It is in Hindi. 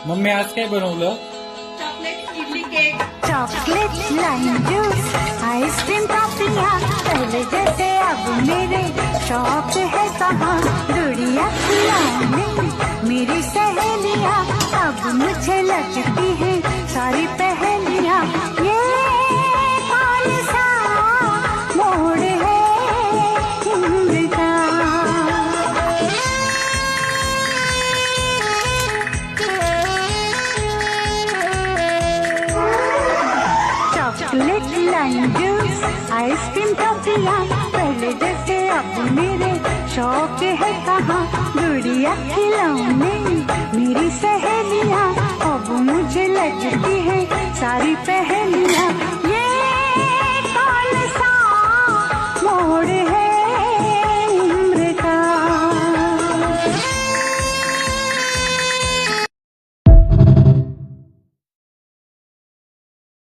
मम्मी आज काय बनवलं? Chocolate idli cake, chocolate lime juice, ice cream टॉफियाँ, पहले जैसे अब मेरे शौक है कहाँ, गुड़िया खिलौने मेरी सहेलियाँ, अब मुझे लगती है सारी पहेलियाँ। ये कौन सा मोड़ है जिंदगी का। चॉकलेट लाइम जूस, आइसक्रीम टॉफियाँ, पहले जैसे अब मेरे शौक है कहाँ, गुड़िया खिलौने मेरी सहेलियाँ, अब मुझे लगती है सारी पहेलियाँ।